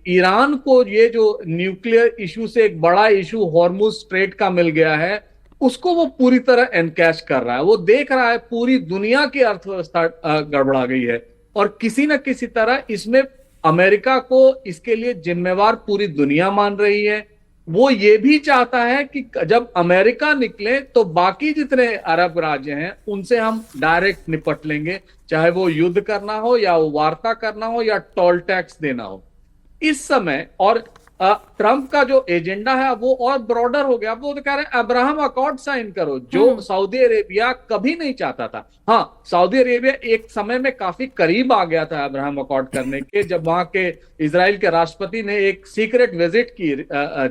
Iran को ये जो न्यूक्लियर इशू से एक बड़ा इशू हॉर्मुज स्ट्रेट का मिल गया है, उसको वो पूरी तरह एनकैश कर रहा है। वो देख रहा है पूरी दुनिया की अर्थव्यवस्था गड़बड़ा गई है, और किसी न किसी तरह इसमें अमेरिका को इसके लिए जिम्मेवार पूरी दुनिया मान रही है। वो ये भी चाहता है कि जब अमेरिका निकले तो बाकी जितने अरब राज्य हैं उनसे हम डायरेक्ट निपट लेंगे, चाहे वो युद्ध करना हो या वो वार्ता करना हो या टोल टैक्स देना हो इस समय। और ट्रंप का जो एजेंडा है वो और ब्रॉडर हो गया। वो तो कह रहे हैं अब्राहम अकॉर्ड साइन करो, जो सऊदी अरेबिया कभी नहीं चाहता था। हाँ, सऊदी अरेबिया एक समय में काफी करीब आ गया था अब्राहम अकॉर्ड करने के, जब वहां के इजराइल के राष्ट्रपति ने एक सीक्रेट विजिट की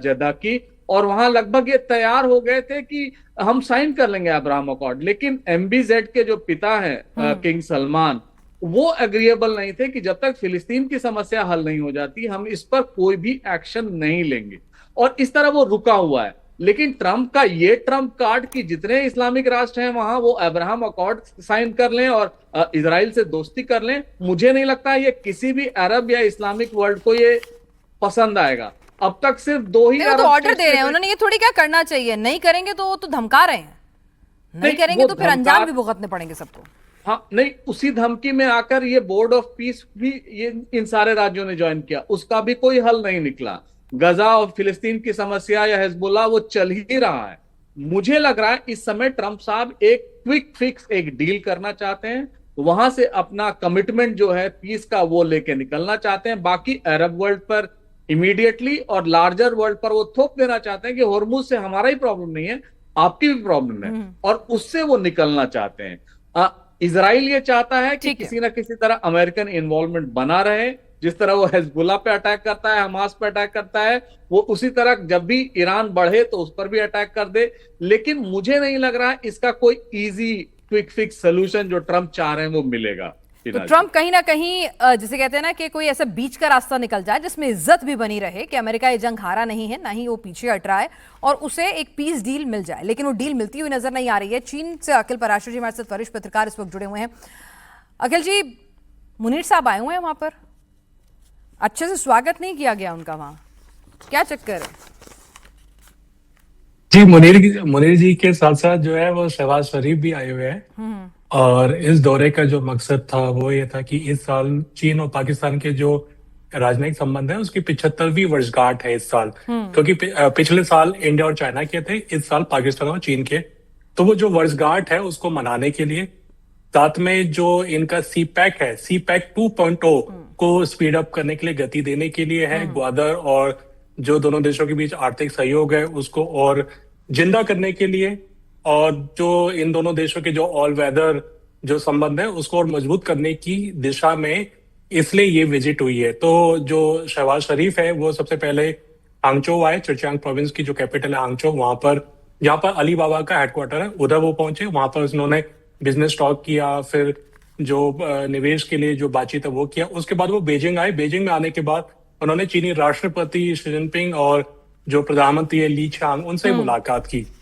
जद्दा की, और वहां लगभग ये तैयार हो गए थे कि हम साइन कर लेंगे अब्राहम अकॉर्ड। लेकिन एमबीजेड के जो पिता हैं किंग सलमान, वो एग्रीएबल नहीं थे कि जब तक फिलिस्तीन की समस्या हल नहीं हो जाती हम इस पर कोई भी एक्शन नहीं लेंगे, और इस तरह वो रुका हुआ है। लेकिन ट्रंप का ये ट्रंप कार्ड कि जितने इस्लामिक राष्ट्र हैं वहां वो अब्राहम अकॉर्ड साइन कर लें और इजराइल से दोस्ती कर लें, मुझे नहीं लगता ये किसी भी अरब या इस्लामिक वर्ल्ड को ये पसंद आएगा। अब तक सिर्फ दो ही तो ऑर्डर दे रहे हैं उन्होंने, ये थोड़ी क्या करना चाहिए, नहीं करेंगे तो धमका रहे हैं, नहीं करेंगे तो फिर अंजाम भी भुगतने पड़ेंगे सबको। हाँ नहीं, उसी धमकी में आकर ये बोर्ड ऑफ पीस भी ये इन सारे राज्यों ने ज्वाइन किया, उसका भी कोई हल नहीं निकला। गजा और फिलिस्तीन की समस्या या हिजबुल्लाह वो चल ही रहा है। मुझे लग रहा है इस समय ट्रंप साहब एक क्विक फिक्स, एक डील करना चाहते हैं, वहां से अपना कमिटमेंट जो है पीस का वो लेके निकलना चाहते हैं। बाकी अरब वर्ल्ड पर इमीडिएटली और लार्जर वर्ल्ड पर वो थोप देना चाहते हैं कि होर्मुज से हमारा ही प्रॉब्लम नहीं है, आपकी भी प्रॉब्लम है, और उससे वो निकलना चाहते हैं। इजराइल ये चाहता है कि किसी ना किसी तरह अमेरिकन इन्वॉल्वमेंट बना रहे। जिस तरह वो हिजबुल्लाह पे अटैक करता है, हमास पे अटैक करता है, वो उसी तरह जब भी ईरान बढ़े तो उस पर भी अटैक कर दे। लेकिन मुझे नहीं लग रहा है इसका कोई इजी क्विक फिक्स सोल्यूशन जो ट्रंप चाह रहे हैं वो मिलेगा। तो ट्रंप कहीं ना कहीं जिसे कहते हैं ना कि कोई ऐसा बीच का रास्ता निकल जाए जिसमें इज्जत भी बनी रहे कि अमेरिका ये जंग हारा नहीं है, ना ही वो पीछे हट रहा है, और उसे एक पीस डील मिल जाए। लेकिन वो डील मिलती हुई नजर नहीं आ रही है। चीन से अखिल पराशर जी हमारे साथ वरिष्ठ पत्रकार इस वक्त जुड़े हुए हैं। अखिल जी, मुनीर साहब आए हुए हैं वहां पर, अच्छे से स्वागत नहीं किया गया उनका, वहां क्या चक्कर है? जी, मुनीर जी के साथ साथ जो है वो शहबाज शरीफ भी आए हुए हैं। और इस दौरे का जो मकसद था वो ये था कि इस साल चीन और पाकिस्तान के जो राजनयिक संबंध है उसकी 75वीं वर्षगांठ है इस साल, क्योंकि पिछले साल इंडिया और चाइना के थे, इस साल पाकिस्तान और चीन के। तो वो जो वर्षगांठ है उसको मनाने के लिए, साथ में जो इनका सीपैक है, सीपैक 2.0 को स्पीड अप करने के लिए, गति देने के लिए है, ग्वादर और जो दोनों देशों के बीच आर्थिक सहयोग है उसको और जिंदा करने के लिए, और जो इन दोनों देशों के जो ऑल वेदर जो संबंध है उसको और मजबूत करने की दिशा में इसलिए ये विजिट हुई है। तो जो शहबाज शरीफ है वो सबसे पहले हांगचो आए, चरचांग प्रोविंस की जो कैपिटल है हांगचो, वहां पर जहां पर अली बाबा का हेडक्वार्टर है उधर वो पहुंचे। वहां पर उन्होंने बिजनेस टॉक किया, फिर जो निवेश के लिए जो बातचीत है वो किया। उसके बाद वो बीजिंग आए। बीजिंग में आने के बाद उन्होंने चीनी राष्ट्रपति शी जिनपिंग और जो प्रधानमंत्री है ली छियांग, उनसे मुलाकात की।